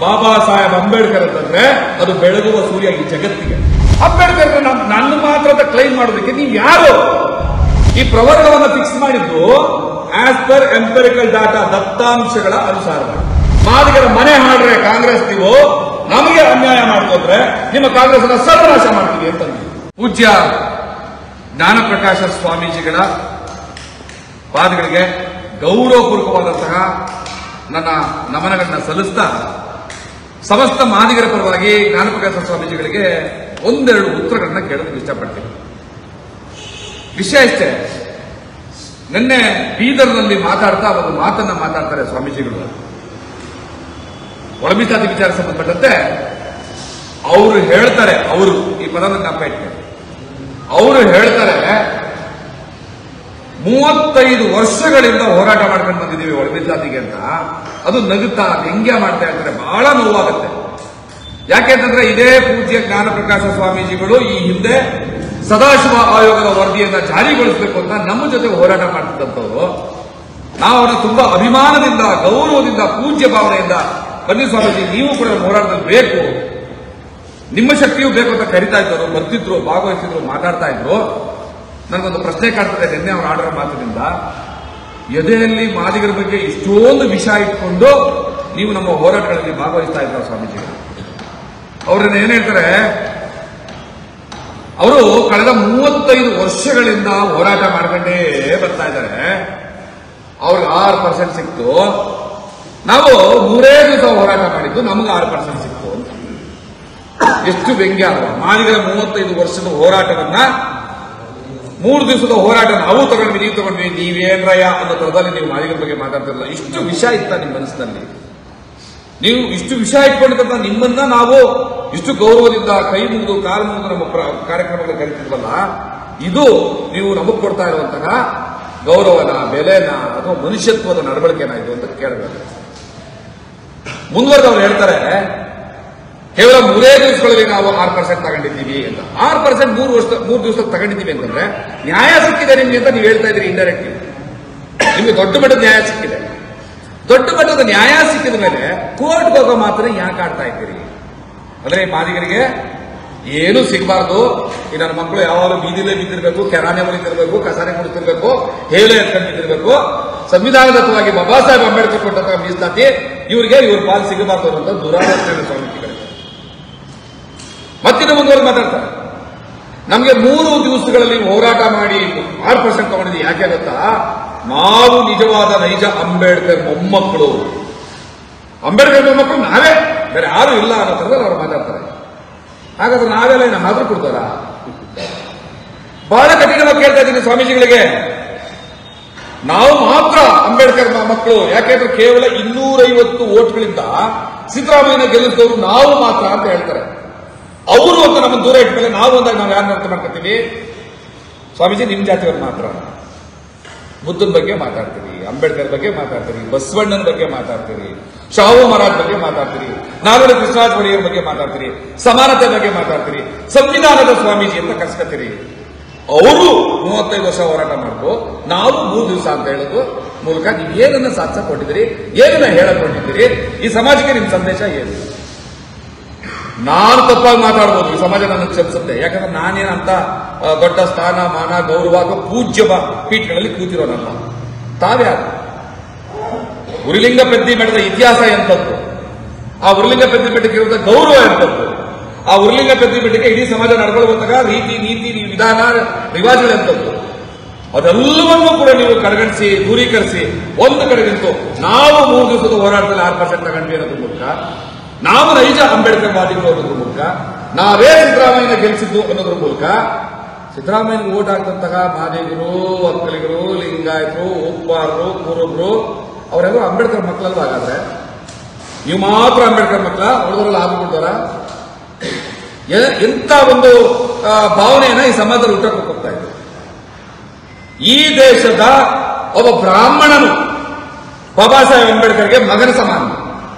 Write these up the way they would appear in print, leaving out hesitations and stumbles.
ಬಾಬಾ ಸಾಹೇಬ್ ಅಂಬೇಡ್ಕರ್ ಅಂತಂದ್ರೆ ಅದು ಬೆಳಗುವ ಸೂರ್ಯ ಈ ಜಗತ್ತಿಗೆ. ಅಂಬೇಡ್ಕರ್ ನನ್ನ ಮಾತ್ರ ಕ್ಲೈಮ್ ಮಾಡೋದಕ್ಕೆ ನೀವು ಯಾರು? ಈ ಪ್ರವರ್ಗವನ್ನು ಫಿಕ್ಸ್ ಮಾಡಿದ್ದು ಆಸ್ ಪರ್ ಎಂಪೆರಿಕಲ್ ಡಾಟಾ, ದತ್ತಾಂಶಗಳ ಅನುಸಾರವಾಗಿ. ಮಾದಿಗರ ಮನೆ ಹಾಡ್ರೆ ಕಾಂಗ್ರೆಸ್ ನೀವು ನಮಗೆ ಅನ್ಯಾಯ ಮಾಡ್ಕೊಂಡ್ರೆ ನಿಮ್ಮ ಕಾಂಗ್ರೆಸ್ ಅನ್ನ ಸರ್ವನಾಶ ಮಾಡ್ತೀವಿ ಅಂತ. ಪೂಜ್ಯ ಜ್ಞಾನಪ್ರಕಾಶ ಸ್ವಾಮೀಜಿಗಳ ಪಾದಗಳಿಗೆ ಗೌರವಪೂರ್ವಕವಾದಂತಹ ನನ್ನ ನಮನಗಳನ್ನ ಸಲ್ಲಿಸ್ತಾ ಸಮಸ್ತ ಮಾದಿಗರ ಪರವಾಗಿ ಜ್ಞಾನಪ್ರಕಾಶ ಸ್ವಾಮೀಜಿಗಳಿಗೆ ಒಂದೆರಡು ಉತ್ತರಗಳನ್ನ ಕೇಳೋದಕ್ಕೆ ಇಷ್ಟಪಡ್ತೀನಿ. ವಿಷಯ ಇಷ್ಟೇ, ನಿನ್ನೆ ಬೀದರ್ನಲ್ಲಿ ಮಾತಾಡ್ತಾ ಒಂದು ಮಾತನ್ನ ಮಾತಾಡ್ತಾರೆ ಸ್ವಾಮೀಜಿಗಳು. ಒಳಮೀಸಲಾತಿ ವಿಚಾರ ಸಂಬಂಧಪಟ್ಟಂತೆ ಅವರು ಹೇಳ್ತಾರೆ, ಅವರು ಈ ಪದನ ಜ್ಞಾಪಕ ಇಟ್ಕೊಂಡು ಅವರು ಹೇಳ್ತಾರೆ, 35 ವರ್ಷಗಳಿಂದ ಹೋರಾಟ ಮಾಡ್ಕೊಂಡು ಬಂದಿದ್ದೀವಿ ಒಳಮೀಸಲಾತಿಗೆ ಅಂತ. ಅದು ನಗುತ್ತಾ ವ್ಯಂಗ್ಯ ಮಾಡ್ತಾ ಇರ್ತಾರೆ, ಬಹಳ ನೋವಾಗುತ್ತೆ. ಯಾಕೆಂತಂದ್ರೆ ಇದೇ ಪೂಜ್ಯ ಜ್ಞಾನಪ್ರಕಾಶ ಸ್ವಾಮೀಜಿಗಳು ಈ ಹಿಂದೆ ಸದಾಶಿವ ಆಯೋಗದ ವರದಿಯನ್ನ ಜಾರಿಗೊಳಿಸಬೇಕು ಅಂತ ನಮ್ಮ ಜೊತೆ ಹೋರಾಟ ಮಾಡ್ತಿದ್ದಂಥವ್ರು. ನಾವು ಅವರ ತುಂಬಾ ಅಭಿಮಾನದಿಂದ, ಗೌರವದಿಂದ, ಪೂಜ್ಯ ಭಾವನೆಯಿಂದ ಬನ್ನಿ ಸ್ವಾಮೀಜಿ ನೀವು ಕೂಡ ಹೋರಾಟದಲ್ಲಿ ಬೇಕು, ನಿಮ್ಮ ಶಕ್ತಿಯೂ ಬೇಕು ಅಂತ ಕರಿತಾ ಇದ್ರು, ಬರ್ತಿದ್ರು, ಭಾಗವಹಿಸಿದ್ರು, ಮಾತಾಡ್ತಾ ಇದ್ರು. ನನಗೊಂದು ಪ್ರಶ್ನೆ ಕಾಡ್ತದೆ ನಿನ್ನೆ ಅವ್ರ ಆರ್ಡರ್ ಮಾತಿನಿಂದ, ಎದೆಯಲ್ಲಿ ಮಾದಿಗರ ಬಗ್ಗೆ ಇಷ್ಟೊಂದು ವಿಷ ಇಟ್ಕೊಂಡು ನೀವು ನಮ್ಮ ಹೋರಾಟಗಳಲ್ಲಿ ಭಾಗವಹಿಸ್ತಾ ಇದ್ದಾರೆ ಸ್ವಾಮೀಜಿಗಳು. ಅವ್ರನ್ನ ಏನ್ ಹೇಳ್ತಾರೆ, ಅವರು ಕಳೆದ 35 ವರ್ಷಗಳಿಂದ ಹೋರಾಟ ಮಾಡ್ಕೊಂಡೇ ಬರ್ತಾ ಇದ್ದಾರೆ. ಅವ್ರಿಗೆ 6% ಸಿಕ್ತು, ನಾವು 3 ದಿವಸ ಹೋರಾಟ ಮಾಡಿದ್ದು ನಮ್ಗೆ 6% ಸಿಕ್ತು. ಎಷ್ಟು ವ್ಯಂಗ್ಯ ಅಲ್ವಾ? ಮಾದಿಗರ 35 ವರ್ಷದ ಹೋರಾಟವನ್ನ 3 ದಿವಸದ ಹೋರಾಟ ನಾವು ತಗೊಂಡ್ವಿ, ನೀವು ತಗೊಂಡ್ವಿ, ನೀವೇನ್ರಯ್ಯ ಅನ್ನೋ ತರದಲ್ಲಿ ನೀವು ಮಾದಿಗರ ಬಗ್ಗೆ ಮಾತಾಡ್ತಿರಲ್ಲ. ಇಷ್ಟು ವಿಷ ಇತ್ತ ನಿಮ್ಮ ಮನಸ್ಸಿನಲ್ಲಿ? ನೀವು ಇಷ್ಟು ವಿಷ ಇಟ್ಕೊಂಡಿದ್ದಂತ ನಿಮ್ಮನ್ನ ನಾವು ಇಷ್ಟು ಗೌರವದಿಂದ ಕೈ ಮುಗಿದು ಕಾಲು ಮುಗಿದು ನಮ್ಮ ಕಾರ್ಯಕ್ರಮಗಳು ಕರಿತಿದ್ವಲ್ಲ, ಇದು ನೀವು ನಮಗ್ ಕೊಡ್ತಾ ಇರುವಂತಹ ಗೌರವನ, ಬೆಲೆನ ಅಥವಾ ಮನುಷ್ಯತ್ವದ ನಡವಳಿಕೆನ ಇದು ಅಂತ ಕೇಳಬೇಕು. ಮುಂದುವರೆದವ್ರು ಹೇಳ್ತಾರೆ, ಕೇವಲ 3 ದಿವಸಗಳಲ್ಲಿ ನಾವು 6% ತಗೊಂಡಿದ್ದೀವಿ ಅಂತ. 6% 3 ದಿವಸ ತಗೊಂಡಿದ್ದೀವಿ ಅಂತಂದ್ರೆ ನ್ಯಾಯ ಸಿಕ್ಕಿದೆ ನಿಮ್ಗೆ ಅಂತ ನೀವು ಹೇಳ್ತಾ ಇದ್ದೀರಿ. ಇಂಡೈರೆಕ್ಟ್ಲಿ ನಿಮ್ಗೆ ದೊಡ್ಡ ಮಟ್ಟದ ನ್ಯಾಯ ಸಿಕ್ಕಿದೆ. ದೊಡ್ಡ ಮಟ್ಟದ ನ್ಯಾಯ ಸಿಕ್ಕಿದ ಮೇಲೆ ಕೋರ್ಟ್ ಹೋಗೋ ಮಾತ್ರ ಯಾಕೆ ಆಡ್ತಾ ಇದ್ದೀರಿ? ಅಂದ್ರೆ ಮಾದಿಗರಿಗೆ ಏನು ಸಿಗಬಾರ್ದು, ಈ ನನ್ನ ಮಕ್ಕಳು ಯಾವಾಗಲೂ ಬೀದಿಲೇ ಬಿದ್ದಿರಬೇಕು, ಕೆರಾನೆ ಮುಳಿತಿರ್ಬೇಕು, ಕಸಾನೆ ಮುಳಿತಿರ್ಬೇಕು, ಹೇಳೆ ಎತ್ಕೊಂಡು ಬಿದ್ದಿರಬೇಕು, ಸಂವಿಧಾನದತ್ತವಾಗಿ ಬಾಬಾ ಸಾಹೇಬ್ ಅಂಬೇಡ್ಕರ್ ಕೊಟ್ಟಂತಹ ಮೀಸಲಾತಿ ಇವ್ರಿಗೆ ಇವ್ರ ಪಾಲು ಸಿಗಬಾರ್ದು ಅನ್ನೋಂಥ ದುರಾಲೋಚನೆ ಸ್ವಾಮೀಜಿಗಳಿಗೆ. ಮತ್ತಿನ್ನು ಮುಂದುವರೆದು ಮಾತಾಡ್ತಾರೆ, ನಮಗೆ 3 ದಿವಸಗಳಲ್ಲಿ ಹೋರಾಟ ಮಾಡಿ 6% ತಗೊಂಡಿದ್ದೀವಿ. ಯಾಕೆ ಗೊತ್ತಾ? ನಾವು ನಿಜವಾದ ನೈಜ ಅಂಬೇಡ್ಕರ್ ಮೊಮ್ಮಕ್ಕಳು. ಅಂಬೇಡ್ಕರ್ ಮೊಮ್ಮಕ್ಕಳು ನಾವೇ, ಬೇರೆ ಯಾರು ಇಲ್ಲ ಅನ್ನೋ ಥರದಲ್ಲಿ ಅವರು ಮಾತಾಡ್ತಾರೆ. ಹಾಗಾದ್ರೆ ನಾವೆಲ್ಲ ನಮ್ಮ ಮಾತ್ರ ಕೊಡ್ತಾರ? ಬಹಳ ಕಠಿಣವಾಗಿ ಕೇಳ್ತಾ ಇದ್ದೀನಿ ಸ್ವಾಮೀಜಿಗಳಿಗೆ. ನಾವು ಮಾತ್ರ ಅಂಬೇಡ್ಕರ್ ಮಕ್ಕಳು, ಯಾಕೆಂದ್ರೆ ಕೇವಲ 250 ಓಟ್ಗಳಿಂದ ಸಿದ್ದರಾಮಯ್ಯನ ಗೆಲ್ಲಿಸಿದವರು ನಾವು ಮಾತ್ರ ಅಂತ ಹೇಳ್ತಾರೆ. ಅವರು ಅಂತ ನಮ್ಮನ್ನು ದೂರ ಇಟ್ಮೇಲೆ ನಾವು ಅಂದಾಗ ನಾವು ಯಾರನ್ನ ಅರ್ಥ ಮಾಡ್ಕೊತೀವಿ? ಸ್ವಾಮೀಜಿ ನಿಮ್ಮ ಜಾತಿಯವ್ರು ಮಾತ್ರ. ಬುದ್ಧನ ಬಗ್ಗೆ ಮಾತಾಡ್ತೀರಿ, ಅಂಬೇಡ್ಕರ್ ಬಗ್ಗೆ ಮಾತಾಡ್ತೀರಿ, ಬಸವಣ್ಣನ ಬಗ್ಗೆ ಮಾತಾಡ್ತೀರಿ, ಶಾಹು ಮಹಾರಾಜ್ ಬಗ್ಗೆ ಮಾತಾಡ್ತೀರಿ, ನಾಲ್ವರು ಕೃಷ್ಣರಾಜ ಒಡೆಯರ್ ಬಗ್ಗೆ ಮಾತಾಡ್ತೀರಿ, ಸಮಾನತೆ ಬಗ್ಗೆ ಮಾತಾಡ್ತೀರಿ, ಸಂವಿಧಾನದ ಸ್ವಾಮೀಜಿ ಅಂತ ಕರ್ಸ್ಕೊತೀರಿ. ಅವರು 35 ವರ್ಷ ಹೋರಾಟ ಮಾಡಿದ್ರು, ನಾವು 3 ದಿವಸ ಅಂತ ಹೇಳೋದು ಮೂಲಕ ನೀವು ಏನನ್ನ ಸಾಧಿಸಿಕೊಂಡಿದ್ದೀರಿ, ಏನನ್ನ ಹೇಳಕೊಂಡಿದ್ದೀರಿ, ಈ ಸಮಾಜಕ್ಕೆ ನಿಮ್ಮ ಸಂದೇಶ ಏನು? ನಾನು ತಪ್ಪಾಗಿ ಮಾತಾಡ್ಬೋದು, ಈ ಸಮಾಜ ನನ್ನ ಕ್ಷಮಿಸುತ್ತೆ. ಯಾಕಂದ್ರೆ ನಾನೇನಂತ ದೊಡ್ಡ ಸ್ಥಾನ, ಮಾನ, ಗೌರವ ಅಥವಾ ಪೂಜ್ಯ ಪೀಠಗಳಲ್ಲಿ ಕೂತಿರೋನಲ್ಲ. ತಾವ್ಯಾರು? ಉರಿಲಿಂಗ ಪೆದ್ದಿ ಬೆಟ್ಟದ ಇತಿಹಾಸ ಎಂತದ್ದು, ಆ ಉರಿಲಿಂಗ ಪೆದ್ದಿ ಬೆಟ್ಟಕ್ಕೆ ಇರುವಂತಹ ಗೌರವ ಎಂತದ್ದು, ಆ ಉರಿಲಿಂಗ ಪೆದ್ದಿ ಬೆಟ್ಟಕ್ಕೆ ಇಡೀ ಸಮಾಜ ನಡ್ಕೊಳ್ಳುವಂತಹ ರೀತಿ, ನೀತಿ, ವಿಧಾನ, ರಿವಾಜುಗಳೆಂತದ್ದು, ಅದೆಲ್ಲವನ್ನೂ ಕೂಡ ನೀವು ಕಡೆಗಣಿಸಿ, ದೂರೀಕರಿಸಿ ಒಂದು ಕಡೆ ನಿಂತು ನಾವು 3 ದಿವಸದ ಹೋರಾಟದಲ್ಲಿ 6% ತಗೊಂಡ್ವಿ ಅನ್ನೋದ್ರ ಮೂಲಕ, ನಾವು ನೈಜ ಅಂಬೇಡ್ಕರ್ ವಾದಿಗಳು ಅನ್ನೋದ್ರ ಮೂಲಕ, ನಾವೇ ಸಿದ್ದರಾಮಯ್ಯನ ಗೆಲ್ಲಿಸಿದ್ದು ಅನ್ನೋದ್ರ ಮೂಲಕ, ಸಿದ್ದರಾಮಯ್ಯನಿಗೆ ಓಟ್ ಹಾಕಿದಂತಹ ಮಾದಿಗರು, ಒಕ್ಕಲಿಗರು, ಲಿಂಗಾಯತರು, ಉಪ್ಪಾರರು, ಕುರುಬರು ಅವರೆಲ್ಲರೂ ಅಂಬೇಡ್ಕರ್ ಮಕ್ಕಳಲ್ವ? ಹಾಗಾದ್ರೆ ನೀವು ಮಾತ್ರ ಅಂಬೇಡ್ಕರ್ ಮಕ್ಕಳ? ಉಳಿದವರೆಲ್ಲ ಹಾಕಿಬಿಡ್ತಾರ? ಎಂತ ಒಂದು ಭಾವನೆಯನ್ನ ಈ ಸಮಾಜದಲ್ಲಿ ಊಟಕ್ಕೆ ಹೋಗ್ತಾ ಇದೆ. ಈ ದೇಶದ ಒಬ್ಬ ಬ್ರಾಹ್ಮಣನು ಬಾಬಾ ಸಾಹೇಬ್ ಅಂಬೇಡ್ಕರ್ಗೆ ಮಗನ ಸಮಾನ.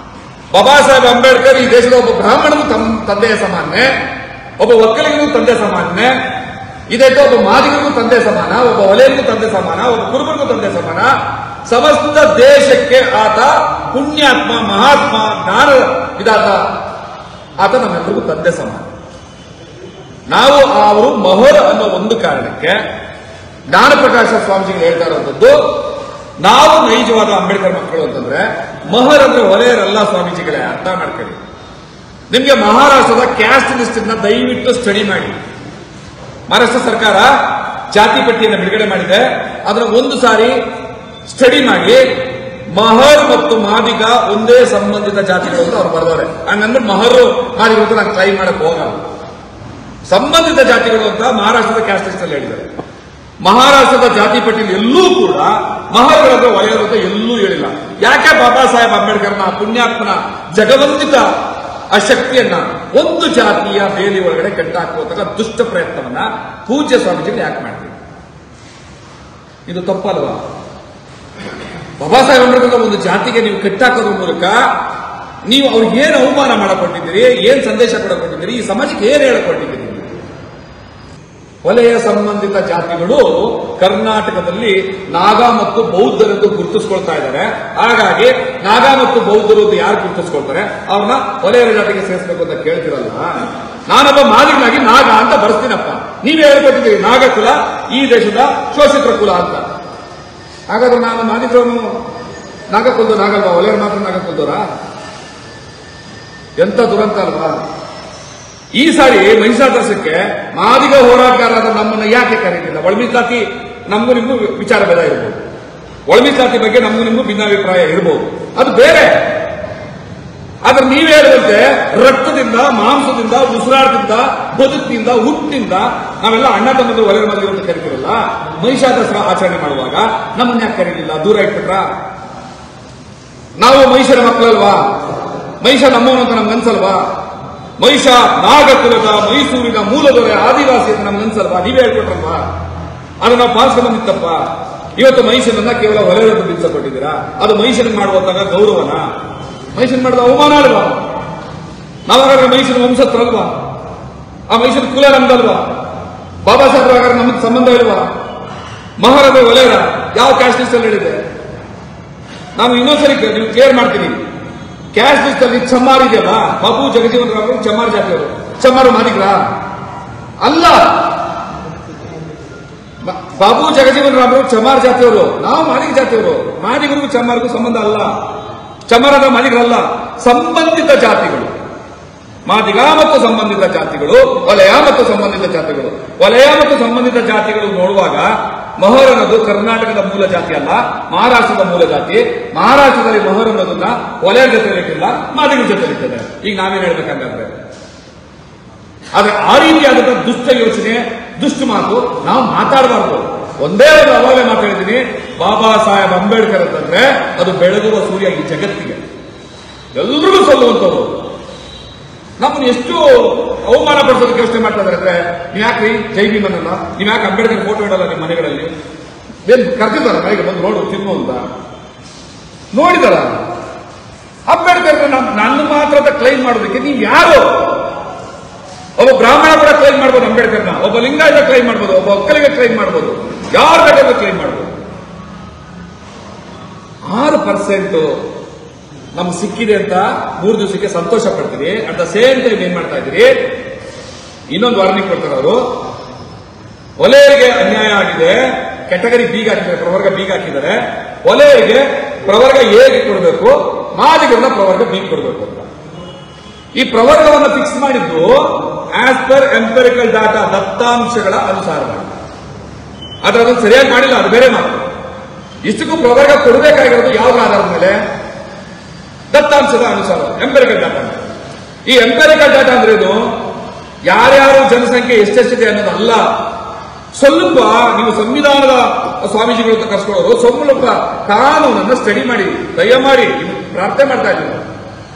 ಬಾಬಾ ಸಾಹೇಬ್ ಅಂಬೇಡ್ಕರ್ ಈ ದೇಶದ ಒಬ್ಬ ಬ್ರಾಹ್ಮಣನು ತಂದೆಯ ಸಮಾನ್ಯ, ಒಬ್ಬ ಒಕ್ಕಲಿಗನಿಗೂ ತಂದೆ ಸಮಾನ್ಯ, ಇದೇ ಒಬ್ಬ ಮಾದಿಗರಿಗೂ ತಂದೆ ಸಮಾನ, ಒಬ್ಬ ಒಲೆಯರಿಗೂ ತಂದೆ ಸಮಾನ, ಒಬ್ಬ ಕುರುಬರಿಗೂ ತಂದೆ ಸಮಾನ. ಸಮಸ್ತ ದೇಶಕ್ಕೆ ಆತ ಪುಣ್ಯಾತ್ಮ, ಮಹಾತ್ಮ, ಜ್ಞಾನ ವಿಧಾತ. ಆತ ನಮ್ಮೆಲ್ಲರಿಗೂ ತಂದೆ ಸಮಾನ. ನಾವು ಅವರು ಮಹರ್ ಅನ್ನೋ ಒಂದು ಕಾರಣಕ್ಕೆ ಜ್ಞಾನಪ್ರಕಾಶ ಸ್ವಾಮೀಜಿಗಳು ಹೇಳ್ತಾ ಇರುವಂತದ್ದು, ನಾವು ನೈಜವಾದ ಅಂಬೇಡ್ಕರ್ ಮಕ್ಕಳು ಅಂತಂದ್ರೆ ಮಹರ್ ಅಂದ್ರೆ ಒಲೆಯರಲ್ಲ ಸ್ವಾಮೀಜಿಗಳೇ, ಅರ್ಥ ಮಾಡ್ಕೊಳ್ಳಿ. ನಿಮ್ಗೆ ಮಹಾರಾಷ್ಟ್ರದ ಕ್ಯಾಸ್ಟ್ ಲಿಸ್ಟ್ ದಯವಿಟ್ಟು ಸ್ಟಡಿ ಮಾಡಿ. ಮಹಾರಾಷ್ಟ್ರ ಸರ್ಕಾರ ಜಾತಿ ಪಟ್ಟಿಯನ್ನು ಬಿಡುಗಡೆ ಮಾಡಿದೆ, ಅದನ್ನ ಒಂದು ಸಾರಿ ಸ್ಟಡಿ ಮಾಡಿ. ಮಹರ್ ಮತ್ತು ಮಾದಿಗ ಒಂದೇ ಸಂಬಂಧಿತ ಜಾತಿಗಳು ಅಂತ ಅವ್ರು ಬರೆದವ್ರೆ. ಹಂಗಂದ್ರೆ ಮಹರು ಮಾದಿಗಳು ಅಂತ ನಾನು ಕ್ಲೈಮ್ ಮಾಡಕ್ ಹೋಗಲ್ಲ. ಸಂಬಂಧಿತ ಜಾತಿಗಳು ಅಂತ ಮಹಾರಾಷ್ಟ್ರದ ಕ್ಯಾಸ್ಟ್ ಲಿಸ್ಟ್ ಅಲ್ಲಿ ಹೇಳಿದ್ದಾರೆ. ಮಹಾರಾಷ್ಟ್ರದ ಜಾತಿ ಪಟ್ಟಿಯಲ್ಲಿ ಎಲ್ಲೂ ಕೂಡ ಮಹರ್ಗಳಂತ ವಲಯರು ಅಂತ ಎಲ್ಲೂ ಹೇಳಿಲ್ಲ. ಯಾಕೆ ಬಾಬಾ ಸಾಹೇಬ್ ಅಂಬೇಡ್ಕರ್ನ ಪುಣ್ಯಾತ್ಮನ ಜಗವಂದಿತ ಆ ಶಕ್ತಿಯನ್ನ ಒಂದು ಜಾತಿಯ ಬೇಲಿ ಒಳಗಡೆ ಕಟ್ಟಾಕುವಂತಹ ದುಷ್ಟ ಪ್ರಯತ್ನವನ್ನ ಪೂಜ್ಯ ಸ್ವಾಮೀಜಿಗಳು ಯಾಕೆ ಮಾಡ್ತೀವಿ? ಇದು ತಪ್ಪಲ್ವಾ? ಬಾಬಾ ಸಾಹೇಬ್ ಅಂಬೇಡ್ಕರ್ ಒಂದು ಜಾತಿಗೆ ನೀವು ಕಟ್ಟಾಕೋದ್ರ ಮೂಲಕ ನೀವು ಅವ್ರಿಗೆ ಏನು ಅವಮಾನ ಮಾಡಕೊಟ್ಟಿದ್ದೀರಿ, ಏನ್ ಸಂದೇಶ ಕೊಡಕೊಟ್ಟಿದ್ದೀರಿ, ಈ ಸಮಾಜಕ್ಕೆ ಏನ್ ಹೇಳಕೊಟ್ಟಿದ್ದೀರಿ? ವಲಯ ಸಂಬಂಧಿತ ಜಾತಿಗಳು ಕರ್ನಾಟಕದಲ್ಲಿ ನಾಗಾ ಮತ್ತು ಬೌದ್ಧರೆಂದು ಗುರುತಿಸ್ಕೊಳ್ತಾ ಇದ್ದಾರೆ. ಹಾಗಾಗಿ ನಾಗಾ ಮತ್ತು ಬೌದ್ಧರು ಯಾರು ಗುರುತಿಸ್ಕೊಳ್ತಾರೆ ಅವ್ರನ್ನ ವಲಯರ ಜಾತಿಗೆ ಸೇರಿಸಬೇಕು ಅಂತ ಕೇಳ್ತಿರಲ್ಲ. ನಾನೊಬ್ಬ ಮಾದಿಗನಾಗಿ ನಾಗ ಅಂತ ಬರ್ಸ್ತೀನಪ್ಪ. ನೀವೇ ಹೇಳ್ಕೊಟ್ಟಿದ್ದೀರಿ ನಾಗ ಕುಲ ಈ ದೇಶದ ಶೋಷಿತರ ಕುಲ ಅಂತ. ಹಾಗಾದ್ರೆ ನಾನು ಮಾದಿಗರವನು ನಾಗಕುಲದ ನಾಗಲ್ವಾ? ವಲಯರು ಮಾತ್ರ ನಾಗಕುಲದವರ? ಎಂತ ದುರಂತ ಅಲ್ವಾ? ಈ ಸಾರಿ ಮಹಿಷಾದರ್ಶಕ್ಕೆ ಮಾದಿಗ ಹೋರಾಟಗಾರರಾದ ನಮ್ಮನ್ನು ಯಾಕೆ ಕರೀತಿಲ್ಲ? ಒಳಮೀಸಲಾತಿ ನಮಗೂ ನಿಮಗೂ ವಿಚಾರ ಭೇದ ಇರಬಹುದು, ಒಳಮೀಸಲಾತಿ ಬಗ್ಗೆ ನಮಗೂ ನಿಮಗೂ ಭಿನ್ನಾಭಿಪ್ರಾಯ ಇರಬಹುದು, ಅದು ಬೇರೆ. ಆದ್ರೆ ನೀವೇ ಹೇಳಿದಂತೆ ರಕ್ತದಿಂದ, ಮಾಂಸದಿಂದ, ಉಸಿರಾಟದಿಂದ, ಬದುಕಿನಿಂದ, ಹುಟ್ಟಿನಿಂದ ನಾವೆಲ್ಲ ಅಣ್ಣ ತಮ್ಮಂದ್ರು ವಲಯ ಮದುವೆ ಅಂತ ಕರಿತೀರಲ್ಲ. ಮಹಿಷಾದರ್ಶನ ಆಚರಣೆ ಮಾಡುವಾಗ ನಮ್ಮನ್ನ ಯಾಕೆ ಕರೀಲಿಲ್ಲ? ದೂರ ಇಟ್ಬಿಟ್ರ? ನಾವು ಮಹಿಷರ ಮಕ್ಕಳಲ್ವಾ? ಮಹಿಷ ನಮ್ಮವನು ಅಂತ ನಮ್ಗನ್ಸಲ್ವಾ? ಮಹಿಷ ನಾಗಕುಲದ ಮೈಸೂರಿನ ಮೂಲದೊರೆ ಆದಿವಾಸಿ ಅಂತ ನಮ್ಗನ್ಸಲ್ವಾ? ನೀವೇ ಹೇಳ್ಕೊಟ್ರಲ್ವಾ? ಅದನ್ನ ನಾವು ಪಾಲಿಸ್ಕೊಂಡ್ಬಿತ್ತಪ್ಪ. ಇವತ್ತು ಮಹಿಷನನ್ನ ಕೇವಲ ಹೊಲೆಯನ್ನು ಬಿಡಿಸಕೊಟ್ಟಿದ್ದೀರಾ. ಅದು ಮಹಿಷನಿಗೆ ಮಾಡುವಂತಹ ಗೌರವನ? ಮಹಿಷನ್ ಮಾಡಿದ ಅವಮಾನ ಅಲ್ವಾ? ನಾವಾಗಾದ್ರೆ ಮಹಿಷನ ವಂಶತ್ರಲ್ವಾ? ಆ ಮಹಿಷನ ಕುಲ ನಮ್ದಲ್ವಾ? ಬಾಬಾ ಸಾಹೇಬ್ ಹಾಗಾದ್ರೆ ನಮಗೆ ಸಂಬಂಧ ಇಲ್ವಾ? ಮಹಾರಾಜ ವಲಯರ ಯಾವ ಕ್ಯಾಸ್ಟ್ ಲಿಸ್ಟ್ ಅಲ್ಲಿ ಹೇಳಿದೆ? ನಾನು ಇನ್ನೊಂದ್ಸರಿ ನೀವು ಕ್ಲಿಯರ್ ಮಾಡ್ತೀನಿ. ಕ್ಯಾಸ್ಟ್ ಲಿಸ್ಟ್ ಅಲ್ಲಿ ಚಮ್ಮಾರ್ ಇದೆಯಲ್ಲ, ಬಾಬು ಜಗಜೀವನ್ ರಾವ್ ಚಮ್ಮಾರ್ ಜಾತಿಯವರು. ಚಮ್ಮಾರು ಮಾದಿಗ್ರ ಅಲ್ಲ. ಬಾಬು ಜಗಜೀವನ್ ರಾವ್ ಚಮ್ಮಾರ್ ಜಾತಿಯವರು, ನಾವು ಮಾದಿಗ ಜಾತಿಯವರು. ಮಾದಿಗರಿಗೂ ಚಮ್ಮಾರ್ಗೂ ಸಂಬಂಧ ಅಲ್ಲ. ಚಮ್ಮಾರದ ಮಾದಿಗರಲ್ಲ, ಸಂಬಂಧಿತ ಜಾತಿಗಳು. ಮಾದಿಗ ಮತ್ತು ಸಂಬಂಧಿತ ಜಾತಿಗಳು, ವಲಯ ಮತ್ತು ಸಂಬಂಧಿತ ಜಾತಿಗಳು. ವಲಯ ಮತ್ತು ಸಂಬಂಧಿತ ಜಾತಿಗಳು ನೋಡುವಾಗ ಮಹರ್ ಅನ್ನೋದು ಕರ್ನಾಟಕದ ಮೂಲ ಜಾತಿ ಅಲ್ಲ, ಮಹಾರಾಷ್ಟ್ರದ ಮೂಲ ಜಾತಿ. ಮಹಾರಾಷ್ಟ್ರದಲ್ಲಿ ಮಹರ್ ಅನ್ನೋದನ್ನ ವಲಯ ಜೊತೆ ಇಟ್ಟಿಲ್ಲ, ಮಾದಿಗರ ಜೊತೆ ಇಟ್ಟಿದೆ. ಈಗ ನಾವೇನ್ ಹೇಳ್ಬೇಕಂದ್ರೆ, ಆದ್ರೆ ಆ ರೀತಿಯಾದಂತಹ ದುಷ್ಟ ಯೋಚನೆ, ದುಷ್ಟ ಮಾತು ನಾವು ಮಾತಾಡಬಾರ್ದು. ಒಂದೇ ಒಂದು ಅವಾಗಲೇ ಮಾತಾಡಿದ್ದೀನಿ, ಬಾಬಾ ಸಾಹೇಬ್ ಅಂಬೇಡ್ಕರ್ ಅಂತಂದ್ರೆ ಅದು ಬೆಳಗುವ ಸೂರ್ಯ ಈ ಜಗತ್ತಿಗೆ. ಎಲ್ರಿಗೂ ಸಲ್ಲುವಂತವ್ರು. ನಮ್ಮನ್ನು ಎಷ್ಟು ಅವಮಾನ ಪಡಿಸೋದಕ್ಕೆ ಯೋಚನೆ ಮಾಡ್ತಾ ಇದ್ದಾರೆ ಅಂದ್ರೆ, ನೀವ್ ಯಾಕ್ರಿ ಜೈ ಭೀಮನಲ್ಲ, ನೀವ್ ಯಾಕೆ ಅಂಬೇಡ್ಕರ್ ಫೋಟೋ ಇಡಲ್ಲ ನಿಮ್ಮ ಮನೆಗಳಲ್ಲಿ? ಏನ್ ಕರ್ತಿದ್ದಾರ ಮನೆಗೆ ಬಂದು ನೋಡು ತಿನ್ನು ಅಂತ? ನೋಡಿದಾರ? ಅಂಬೇಡ್ಕರ್ ನನ್ನ ಮಾತ್ರ ಕ್ಲೈಮ್ ಮಾಡೋದಕ್ಕೆ ನೀವು ಯಾರು? ಒಬ್ಬ ಬ್ರಾಹ್ಮಣ ಕೂಡ ಕ್ಲೈಮ್ ಮಾಡ್ಬೋದು ಅಂಬೇಡ್ಕರ್ನ, ಒಬ್ಬ ಲಿಂಗಾಯತ ಕ್ಲೈಮ್ ಮಾಡ್ಬೋದು, ಒಬ್ಬ ಒಕ್ಕಲಿಗೆ ಕ್ಲೈಮ್ ಮಾಡ್ಬೋದು, ಯಾರು ಬೇಕಾದ್ರೂ ಕ್ಲೈಮ್ ಮಾಡ್ಬೋದು. 6% ನಮ್ಗೆ ಸಿಕ್ಕಿದೆ ಅಂತ 3 ದಿವಸಕ್ಕೆ ಸಂತೋಷ ಪಡ್ತೀರಿ. ಅಟ್ ದ ಸೇಮ್ ಟೈಮ್ ಏನ್ ಮಾಡ್ತಾ ಇದ್ದೀರಿ? ಇನ್ನೊಂದು ವಾರ್ನಿಂಗ್ ಕೊಡ್ತಾರೆ ಅವರು. ವಲಯರಿಗೆ ಅನ್ಯಾಯ ಆಗಿದೆ, ಕ್ಯಾಟಗರಿ ಬೀಗ ಹಾಕಿದ್ದಾರೆ, ಪ್ರವರ್ಗ ಬೀಗ ಹಾಕಿದ್ದಾರೆ. ವಲಯರಿಗೆ ಪ್ರವರ್ಗ ಎಗೆ ಕೊಡಬೇಕು, ಮಾದಿಗರನ್ನ ಪ್ರವರ್ಗ ಬಿ ಕೊಡಬೇಕು ಅಂತ. ಈ ಪ್ರವರ್ಗವನ್ನು ಫಿಕ್ಸ್ ಮಾಡಿದ್ದು ಆಸ್ ಪರ್ ಎಂಪೆರಿಕಲ್ ಡಾಟಾ, ದತ್ತಾಂಶಗಳ ಅನುಸಾರವಾಗಿ. ಆದ್ರೆ ಅದನ್ನು ಸರಿಯಾಗಿ ಮಾಡಿಲ್ಲ, ಅದು ಬೇರೆ ಮಾತು. ಇಷ್ಟಕ್ಕೂ ಪ್ರವರ್ಗ ಕೊಡಬೇಕಾಗಿರೋದು ಯಾವ ಆಧಾರದ ಮೇಲೆ? ದತ್ತಾಂಶದ ಅನುಸಾರ, ಎಂಪೆರಿಕಲ್ ಡಾಟಾ. ಈ ಎಂಪೆರಿಕಲ್ ಡಾಟಾ ಅಂದ್ರೆ ಏನು? ಯಾರ್ಯಾರು ಜನಸಂಖ್ಯೆ ಎಷ್ಟೆಷ್ಟಿದೆ ಅನ್ನೋದಲ್ಲ. ಸ್ವಲ್ಪ ನೀವು ಸಂವಿಧಾನದ ಸ್ವಾಮೀಜಿಗಳು ಅಂತ ಕರ್ಸ್ಕೊಳ್ಳೋರು, ಸ್ವಲ್ಪ ಕಾನೂನನ್ನು ಸ್ಟಡಿ ಮಾಡಿ, ದಯಮಾಡಿ ಪ್ರಾರ್ಥನೆ ಮಾಡ್ತಾ ಇದ್ದೀವಿ.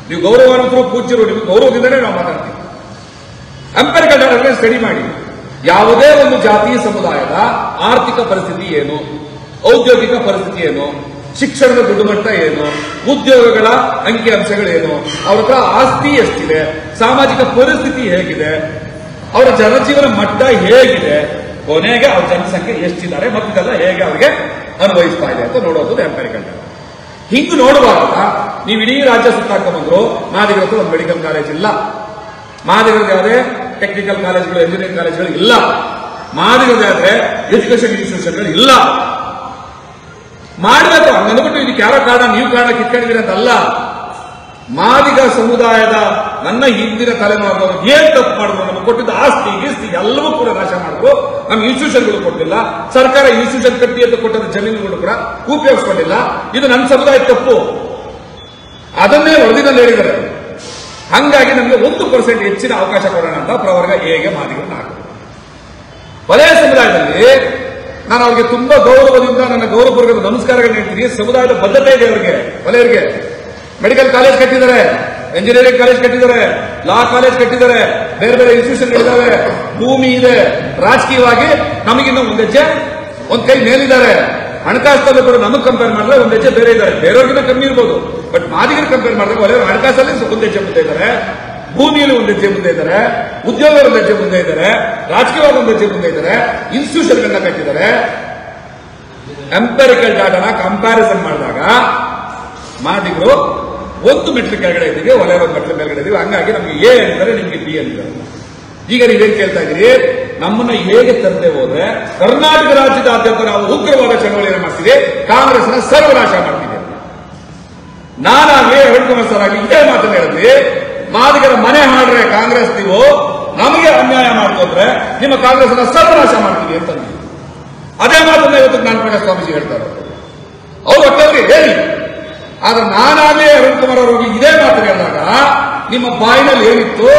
ನೀವು ಗೌರವಾನ್ವಿತರು, ಪೂಜ್ಯರು, ನಿಮ್ಗೆ ಗೌರವದಿಂದಲೇ ನಾವು ಮಾತಾಡ್ತೀವಿ. ಎಂಪೆರಿಕಲ್ ಡಾಟಾ ಸ್ಟಡಿ ಮಾಡಿ. ಯಾವುದೇ ಒಂದು ಜಾತಿಯ ಸಮುದಾಯದ ಆರ್ಥಿಕ ಪರಿಸ್ಥಿತಿ ಏನು, ಔದ್ಯೋಗಿಕ ಪರಿಸ್ಥಿತಿ ಏನು, ಶಿಕ್ಷಣದ ಗುಣಮಟ್ಟ ಏನು, ಉದ್ಯೋಗಗಳ ಅಂಕಿ ಅಂಶಗಳೇನು, ಅವ್ರ ಹತ್ರ ಆಸ್ತಿ ಎಷ್ಟಿದೆ, ಸಾಮಾಜಿಕ ಪರಿಸ್ಥಿತಿ ಹೇಗಿದೆ, ಅವರ ಜನಜೀವನ ಮಟ್ಟ ಹೇಗಿದೆ, ಕೊನೆಗೆ ಅವ್ರ ಜನಸಂಖ್ಯೆ ಎಷ್ಟಿದ್ದಾರೆ ಮತ್ತಿದೆಲ್ಲ ಹೇಗೆ ಅವರಿಗೆ ಅನ್ವಯಿಸ್ತಾ ಇದೆ ಅಂತ ನೋಡೋದು ಎಂಪರಿಕಲ್ ಡಾಟಾ. ಹಿಂಗ್ ನೋಡುವಾಗ ನೀವು ಇಡೀ ರಾಜ್ಯ ಸುತ್ತಾಕೊಂಡ್ಬಂದ್ರು ಮಾದಿಗರದ್ದು ಒಂದು ಮೆಡಿಕಲ್ ಕಾಲೇಜ್ ಇಲ್ಲ, ಮಾದಿಗರದ್ದು ಯಾವುದೇ ಟೆಕ್ನಿಕಲ್ ಕಾಲೇಜ್ಗಳು ಎಂಜಿನಿಯರಿಂಗ್ ಕಾಲೇಜ್ಗಳು ಇಲ್ಲ, ಮಾದಿಗರದಾದ್ರೆ ಎಜುಕೇಶನ್ ಇನ್ಸ್ಟಿಟ್ಯೂಷನ್ಗಳು ಇಲ್ಲ. ಮಾಡಬೇಕು ಹಂಗಂದ್ಬಿಟ್ಟು ಇದಕ್ಕೆ ಯಾರೋ ಕಾರಣ ನೀವು ಕಾರಣ ಕಿತ್ಕೊಂಡಿದ್ದೀರಿ ಅಂತ ಅಲ್ಲ. ಮಾದಿಗ ಸಮುದಾಯದ ನನ್ನ ಹಿಂದಿನ ತಲೆಮಾರಿನವರು ಏನ್ ತಪ್ಪು ಮಾಡಿದ್ರು, ನಮಗೆ ಕೊಟ್ಟಿದ್ದ ಆಸ್ತಿ ಗೀಸ್ತಿ ಎಲ್ಲವೂ ಕೂಡ ನಾಶ ಮಾಡಿದ್ರು. ನಮ್ಮ ಇನ್ಸ್ಟಿಟ್ಯೂಷನ್ಗಳು ಕೊಟ್ಟಿಲ್ಲ, ಸರ್ಕಾರ ಇನ್ಸ್ಟಿಟ್ಯೂಷನ್ ಕಟ್ಟಿ ಅಂತ ಕೊಟ್ಟದ ಜಮೀನುಗಳು ಕೂಡ ಉಪಯೋಗಿಸ್ಕೊಂಡಿಲ್ಲ. ಇದು ನನ್ನ ಸಮುದಾಯದ ತಪ್ಪು, ಅದನ್ನೇ ವರದಿನಲ್ಲಿ ಹೇಳಿದ್ದಾರೆ. ಹಂಗಾಗಿ ನಮಗೆ 1% ಹೆಚ್ಚಿನ ಅವಕಾಶ ಕೊಡೋಣ ಅಂತ ಪ್ರವರ್ಗ ಎಗೆ ಮಾದಿಗರನ್ನ ಹಾಕಿದ್ರು. ವಲಯ ಸಮುದಾಯದಲ್ಲಿ ನಾನು ಅವ್ರಿಗೆ ತುಂಬಾ ಗೌರವದಿಂದ ನನ್ನ ಗೌರವಪೂರ್ವಕ ನಮಸ್ಕಾರಗಳನ್ನ ಹೇಳ್ತೀನಿ. ಸಮುದಾಯದ ಬದ್ಧತೆ ಇದೆ ಅವರಿಗೆ, ವಲಯರಿಗೆ. ಮೆಡಿಕಲ್ ಕಾಲೇಜ್ ಕಟ್ಟಿದ್ದಾರೆ, ಎಂಜಿನಿಯರಿಂಗ್ ಕಾಲೇಜ್ ಕಟ್ಟಿದ್ದಾರೆ, ಲಾ ಕಾಲೇಜ್ ಕಟ್ಟಿದ್ದಾರೆ, ಬೇರೆ ಬೇರೆ ಇನ್ಸ್ಟಿಟ್ಯೂಷನ್ಗಳಿದ್ದಾವೆ, ಭೂಮಿ ಇದೆ. ರಾಜಕೀಯವಾಗಿ ನಮಗಿನ್ನ ಒಂದ್ ಕೈ ಮೇಲಿದ್ದಾರೆ. ಹಣಕಾಸಲ್ಲಿ ಕೂಡ ನಮಗೆ ಕಂಪೇರ್ ಮಾಡಿದ್ರೆ ಒಂದ್ ಹೆಜ್ಜೆ ಬೇರೆ ಇದ್ದಾರೆ. ಬೇರೆಯವ್ರಿಗಿಂತ ಕಮ್ಮಿ ಇರ್ಬೋದು, ಬಟ್ ಮಾದಿಗರು ಕಂಪೇರ್ ಮಾಡಿದ್ರೆ ವಲಯರು ಹಣಕಾಸಲ್ಲಿ ಒಂದ್ ಹೆಜ್ಜೆ ಮುಂದೆ ಇದ್ದಾರೆ, ಭೂಮಿಯಲ್ಲಿ ಒಂದ್ ಹೆಜ್ಜೆ ಮುಂದೆ ಇದ್ದಾರೆ, ಉದ್ಯೋಗ ಒಂದ್ ಹೆಜ್ಜೆ ಮುಂದೆ ಇದ್ದಾರೆ, ರಾಜಕೀಯವಾಗಿ ಒಂದ್ ಹೆಜ್ಜೆ ಮುಂದೆ ಇದ್ದಾರೆ, ಇನ್ಸ್ಟಿಟ್ಯೂಷನ್ಗಳನ್ನ ಕಟ್ಟಿದ್ದಾರೆ. ಎಂಪರಿಕಲ್ ಡಾಟಾನ ಕಂಪ್ಯಾರಿಸನ್ ಮಾಡಿದಾಗ ಮಾದಿಗರು 1 ಮೆಟ್ರಿಕ್ ಕೆಳಗಡೆ ಇದ್ದೀವಿ, ವಲಯರು 1 ಮೆಟ್ರಿಕ್ ಕೆಳಗಡೆ ಇದ್ದೀವಿ. ಹಂಗಾಗಿ ನಮ್ಗೆ ಎ ಅಂತಾರೆ, ನಿಮ್ಗೆ ಬಿ ಅಂತಾರೆ. ಈಗ ನೀವೇನ್ ಕೇಳ್ತಾ ಇದ್ದೀರಿ, ನಮ್ಮನ್ನ ಹೇಗೆ ತರದೆ ಹೋದ್ರೆ ಕರ್ನಾಟಕ ರಾಜ್ಯದಾದ್ಯಂತ ನಾವು ಉಗ್ರವಾದ ಚಳವಳಿಯನ್ನು ಮಾಡ್ತೀವಿ, ಕಾಂಗ್ರೆಸ್ನ ಸರ್ವನಾಶ ಮಾಡ್ತೀವಿ. ನಾನಾಗ್ಲಿ ಅರುಣ್ ಕುಮಾರ್ ಸರ್ ಆಗಲಿ ಇದೇ ಮಾತನ್ನ ಹೇಳಿದ್ವಿ. ಮಾದಿಗರ ಮನೆ ಹಾಡ್ರೆ ಕಾಂಗ್ರೆಸ್ ನೀವು ನಮಗೆ ಅನ್ಯಾಯ ಮಾಡ್ಕೊಂಡ್ರೆ ನಿಮ್ಮ ಕಾಂಗ್ರೆಸ್ನ ಸರ್ವನಾಶ ಮಾಡ್ತೀವಿ ಅಂತ. ಅದೇ ಮಾತನ್ನ ಇವತ್ತು ಜ್ಞಾನಪ್ರಕಾಶ ಸ್ವಾಮೀಜಿ ಹೇಳ್ತಾರೆ. ಅವ್ರು ಒಟ್ಟವ್ರಿ ಹೇಳಿ, ಆದ್ರೆ ನಾನಾಗಲೇ ಅರುಣ್ ಕುಮಾರ್ ಅವರಿಗೆ ಇದೇ ಮಾತನ್ನ ಹೇಳಿದಾಗ ನಿಮ್ಮ ಬಾಯಿನಲ್ಲಿ ಏನಿತ್ತು,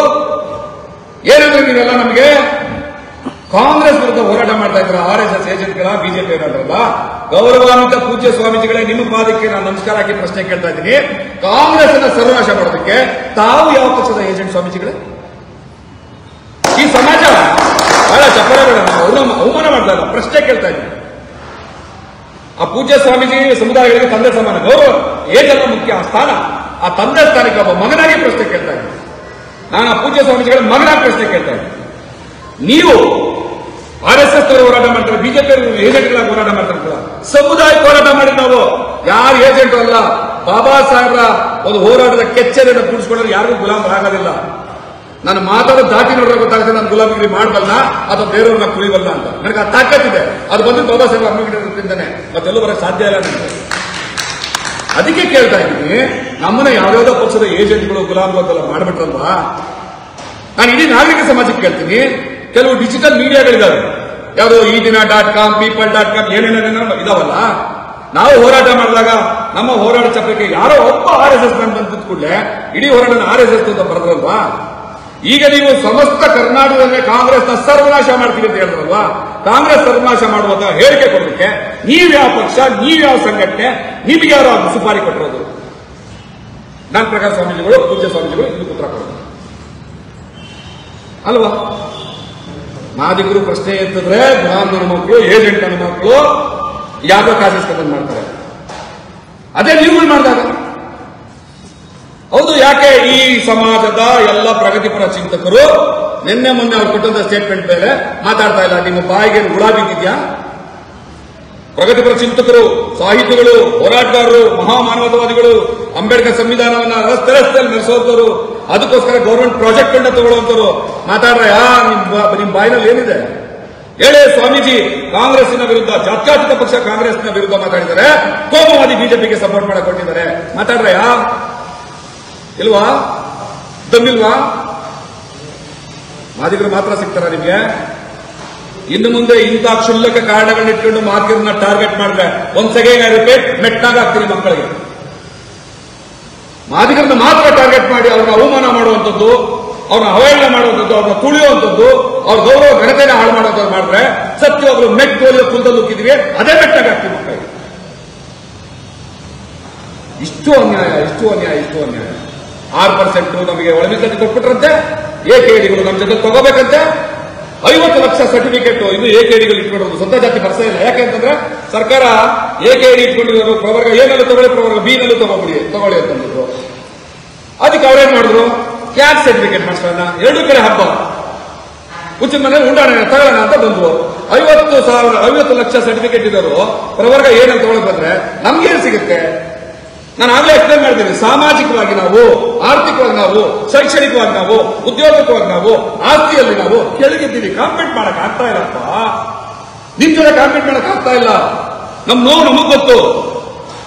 ಏನಂದ್ರೆ ನೀವೆಲ್ಲ ನಮಗೆ ಕಾಂಗ್ರೆಸ್ ವಿರುದ್ಧ ಹೋರಾಟ ಮಾಡ್ತಾ ಇದ್ರ RSS ಏಜೆಂಟ್ಗಳ ಬಿಜೆಪಿ ಏನಾದ್ರಲ್ಲ. ಗೌರವಾನ್ವಿತ ಪೂಜ್ಯ ಸ್ವಾಮೀಜಿಗಳೇ, ನಿಮ್ಮ ಪಾದಕ್ಕೆ ನಾನು ನಮಸ್ಕಾರ ಹಾಕಿ ಪ್ರಶ್ನೆ ಕೇಳ್ತಾ ಇದ್ದೀನಿ. ಕಾಂಗ್ರೆಸ್ ಅನ್ನ ಸರ್ವನಾಶ ಮಾಡೋದಕ್ಕೆ ತಾವು ಯಾವ ಪಕ್ಷದ ಏಜೆಂಟ್ ಸ್ವಾಮೀಜಿಗಳೇ? ಈ ಸಮಾಜ ಬಹಳ ಚಪ್ಪರಗಳನ್ನು ಅವಮಾನ ಮಾಡ್ತಾ ಇಲ್ಲ, ಪ್ರಶ್ನೆ ಕೇಳ್ತಾ ಇದ್ದೀನಿ. ಆ ಪೂಜ್ಯ ಸ್ವಾಮೀಜಿ ಸಮುದಾಯಗಳಿಗೆ ತಂದೆ ಸಮಾನ ಗೌರವ, ಏಜೆಲ್ಲ ಮುಖ್ಯ, ಆ ಸ್ಥಾನ, ಆ ತಂದೆ ಸ್ಥಾನಕ್ಕೆ ಒಬ್ಬ ಮಗನಾಗಿ ಪ್ರಶ್ನೆ ಕೇಳ್ತಾ ಇದ್ದೀನಿ. ನಾನು ಆ ಪೂಜ್ಯ ಸ್ವಾಮೀಜಿಗಳ ಮಗನಾಗಿ ಪ್ರಶ್ನೆ ಕೇಳ್ತಾ ಇದ್ದೀನಿ. ನೀವು RSS ಹೋರಾಟ ಮಾಡ್ತಾರೆ, ಬಿಜೆಪಿ ಏಜೆಂಟ್ಗಳಾಗಿ ಹೋರಾಟ ಮಾಡ್ತಾರೆ. ಸಮುದಾಯ ಹೋರಾಟ ಮಾಡಿ ನಾವು ಯಾರು ಏಜೆಂಟ್ ಅಲ್ಲ. ಬಾಬಾ ಸಾಹೇಬ್ರ ಒಂದು ಹೋರಾಟದ ಕೆಚ್ಚೆದನ್ನು ಕೂಡಿಸ್ಕೊಂಡ್ರೆ ಯಾರಿಗೂ ಗುಲಾಮರಾಗೋದಿಲ್ಲ. ನಾನು ಮಾತಾಡೋ ದಾಟಿ ನೋಡ್ರೆ ಗೊತ್ತಾಗುತ್ತೆ ನಾನು ಗುಲಾಮಗಿರಿ ಮಾಡಬಲ್ಲ ಅಥವಾ ಬೇರೆಯವ್ರನ್ನ ಕುಳಿಬಲ್ಲ ಅಂತ. ನನಗೆ ಆ ತಾಕತ್ತಿದೆ. ಅದು ಬಂದು ಬಾಬಾ ಸಾಹೇಬ್ ಅಂಬೇಡ್ಕರ್ದಿಂದಾನೆ, ಮತ್ತೆಲ್ಲೂ ಬರೋಕ್ಕೆ ಸಾಧ್ಯ ಇಲ್ಲ ನನಗೆ. ಅದಕ್ಕೆ ಕೇಳ್ತಾ ಇದ್ದೀನಿ, ನಮ್ಮನ್ನ ಯಾವ್ಯಾವ್ದೋ ಪಕ್ಷದ ಏಜೆಂಟ್ಗಳು ಗುಲಾಮಗಳೆಲ್ಲ ಮಾಡ್ಬಿಟ್ರಲ್ವಾ. ನಾನು ಇಡೀ ನಾಗರಿಕ ಸಮಾಜಕ್ಕೆ ಕೇಳ್ತೀನಿ. ಕೆಲವು ಡಿಜಿಟಲ್ ಮೀಡಿಯಾಗಳಿದ್ದಾವೆ, ಯಾವುದು ಈ ದಿನ .com, people.com ಏನೇನೇನೇನೋ ಇದಾವಲ್ಲ. ನಾವು ಹೋರಾಟ ಮಾಡಿದಾಗ ನಮ್ಮ ಹೋರಾಟ ಚಕ್ರಕ್ಕೆ ಯಾರೋ ಒಬ್ಬ RSS ಬಂದು ಕೂಡಲೇ ಇಡೀ ಹೋರಾಟ RSS ಅಂತ ಬರೆದ್ರಲ್ವಾ. ಈಗ ನೀವು ಸಮಸ್ತ ಕರ್ನಾಟಕದಲ್ಲೇ ಕಾಂಗ್ರೆಸ್ನ ಸರ್ವನಾಶ ಮಾಡ್ತೀವಿ ಅಂತ ಹೇಳಿದ್ರಲ್ವಾ. ಕಾಂಗ್ರೆಸ್ ಸರ್ವನಾಶ ಮಾಡುವಂತ ಹೇಳಿಕೆ ಕೊಡಲಿಕ್ಕೆ ನೀವ್ಯಾವ ಪಕ್ಷ, ನೀವ್ಯಾವ ಸಂಘಟನೆ, ನಿಮ್ಗೆ ಯಾರು ಸುಪಾರಿ ಕೊಟ್ಟಿರೋದು? ಜ್ಞಾನಪ್ರಕಾಶ ಸ್ವಾಮೀಜಿಗಳು, ಪೂಜ್ಯ ಸ್ವಾಮೀಜಿಗಳು ಇದಕ್ಕೆ ಉತ್ತರ ಕೊಡೋದು ಅಲ್ವಾ? ಮಾದಿಗರು ಪ್ರಶ್ನೆ ಎತ್ತಿದ್ರೆ ಗುಲಾಮನ ಮಕ್ಕಳು, ಏಜೆಂಟ್ ನನ್ನ ಮಕ್ಕಳು ಯಾವ್ದೋ ಕಾಸಿಸ್ಕೊಂಡು ಮಾಡ್ತಾರೆ. ಅದೇ ನೀವುಗಳು ಮಾಡಿದಾಗ ಹೌದು. ಯಾಕೆ ಈ ಸಮಾಜದ ಎಲ್ಲ ಪ್ರಗತಿಪರ ಚಿಂತಕರು ನಿನ್ನೆ ಮೊನ್ನೆ ಅವ್ರು ಕೊಟ್ಟಂತ ಸ್ಟೇಟ್ಮೆಂಟ್ ಮೇಲೆ ಮಾತಾಡ್ತಾ ಇಲ್ಲ? ನಿಮ್ಮ ಬಾಯಿಗೆ ಹುಳ ಬಿದ್ದಿದ್ಯಾ? ಪ್ರಗತಿಪರ ಚಿಂತಕರು, ಸಾಹಿತಿಗಳು, ಹೋರಾಟಗಾರರು, ಮಹಾಮಾನವತಾವಾದಿಗಳು, ಅಂಬೇಡ್ಕರ್ ಸಂವಿಧಾನವನ್ನ ರಸ್ತೆಯಲ್ಲಿ ನಡೆಸೋಂಥವ್ರು, ಅದಕ್ಕೋಸ್ಕರ ಗೌರ್ಮೆಂಟ್ ಪ್ರಾಜೆಕ್ಟ್ ಅನ್ನ ತಗೊಳ್ಳುವಂತವ್ರು ಮಾತಾಡ್ರೆ ನಿಮ್ ಬಾಯಿನಲ್ಲಿ ಏನಿದೆ ಹೇಳಿ? ಸ್ವಾಮೀಜಿ ಕಾಂಗ್ರೆಸ್ಸಿನ ವಿರುದ್ಧ, ಜಾತ್ಯತೀತ ಪಕ್ಷ ಕಾಂಗ್ರೆಸ್ನ ವಿರುದ್ಧ ಮಾತಾಡಿದ್ದಾರೆ, ಕೋಮುವಾದಿ ಬಿಜೆಪಿಗೆ ಸಪೋರ್ಟ್ ಮಾಡಕ್ ಕೊಟ್ಟಿದ್ದಾರೆ. ಮಾತಾಡ್ರೆ ಇಲ್ವಾ? ದಮ್ಮಿಲ್ವಾ? ಮಾದಿಗರು ಮಾತ್ರ ಸಿಗ್ತಾರ ನಿಮ್ಗೆ? ಇನ್ನು ಮುಂದೆ ಇಂಥ ಕ್ಷುಲ್ಲಕ ಕಾರಣಗಳನ್ನ ಇಟ್ಕೊಂಡು ಮಾದಿಗರನ್ನ ಟಾರ್ಗೆಟ್ ಮಾಡಿದ್ರೆ ಒಂದ್ಸಗೆ ರಿಪೀಟ್ ಮೆಟ್ನಾಗ ಆಗ್ತೀರಿ ಮಕ್ಕಳಿಗೆ. ಮಾದಿಗರನ್ನ ಮಾತ್ರ ಟಾರ್ಗೆಟ್ ಮಾಡಿ ಅವ್ರನ್ನ ಅವಮಾನ ಮಾಡುವಂಥದ್ದು, ಅವ್ರನ್ನ ಅವಹೇಳನ ಮಾಡುವಂಥದ್ದು, ಅವ್ರನ್ನ ತುಳಿಯುವಂಥದ್ದು, ಅವ್ರ ಗೌರವ ಘನತೆನ ಹಾಳು ಮಾಡುವಂಥದ್ದು ಮಾಡಿದ್ರೆ ಸತ್ಯವಾಗ್ಲೂ ಮೆಟ್ ತೋಲಿದ ಕುಲದಲ್ಲಿ ಉಕ್ಕಿದ್ವಿ, ಅದೇ ಮೆಟ್ನಾಗ ಆಗ್ತೀವಿ ಮಕ್ಕಳಿಗೆ. ಇಷ್ಟು ಅನ್ಯಾಯ, ಇಷ್ಟು ಅನ್ಯಾಯ, ಇಷ್ಟು ಅನ್ಯಾಯ. 6% ನಮಗೆ ಒಳಮೀಸಲು ಕೊಟ್ಬಿಟ್ರಂತೆ. AKDಗಳು ನಮ್ಮ ಜೊತೆ ತಗೋಬೇಕಂತೆ. 50 ಲಕ್ಷ ಸರ್ಟಿಫಿಕೇಟ್ ಇದು AKDಗಳು ಇಟ್ಕೊಂಡಿರೋದು, ಸ್ವಂತ ಜಾತಿ ಬರ್ಸೇ ಇಲ್ಲ. ಯಾಕೆಂತಂದ್ರೆ ಸರ್ಕಾರ AKD ಇಟ್ಕೊಂಡಿರೋರು ಪ್ರವರ್ಗ ಎನಲ್ಲೂ ತಗೊಳ್ಳಿ, ಪ್ರವರ್ಗ B ನಲ್ಲೂ ತಗೊಳ್ಳಿ ಅಂತಂದ್ರು. ಅದಕ್ಕೆ ಅವ್ರೇನ್ ಮಾಡಿದ್ರು, ಕ್ಯಾಸ್ಟ್ ಸರ್ಟಿಫಿಕೇಟ್ ಮಾಡಿಸೋಣ. 2 ಕಡೆ ಹಬ್ಬ. ಹುಚ್ಚಿನ ಮನೆ ಉಂಡಾಣೆ ತಗೊಳ್ಳೋಣ ಅಂತ ಬಂದ್ರು. 50 ಲಕ್ಷ ಸರ್ಟಿಫಿಕೇಟ್ ಇರೋರು ಪ್ರವರ್ಗ ಏನಂತ ತಗೊಳಕ್ ಬಂದ್ರೆ ನಮ್ಗೇನು ಸಿಗುತ್ತೆ? ನಾನು ಆಗ್ಲೇ ಎಕ್ಸ್ಪ್ಲೇನ್ ಮಾಡಿದ್ದೀನಿ. ಸಾಮಾಜಿಕವಾಗಿ ನಾವು, ಆರ್ಥಿಕವಾಗಿ ನಾವು, ಶೈಕ್ಷಣಿಕವಾಗಿ ನಾವು, ಉದ್ಯೋಗವಾಗಿ ನಾವು, ಆಸ್ತಿಯಲ್ಲಿ ನಾವು ಕೆಳಗಿದ್ದೀವಿ. ಕಾಂಪೀಟ್ ಮಾಡಕ್ ಆಗ್ತಾ ಇಲ್ಲಪ್ಪ. ನಿಮ್ ಜೊತೆ ಕಾಂಪೀಟ್ ಮಾಡಕ್ ಆಗ್ತಾ ಇಲ್ಲ. ನಮ್ ನೋವು ನಮಗ್ ಗೊತ್ತು.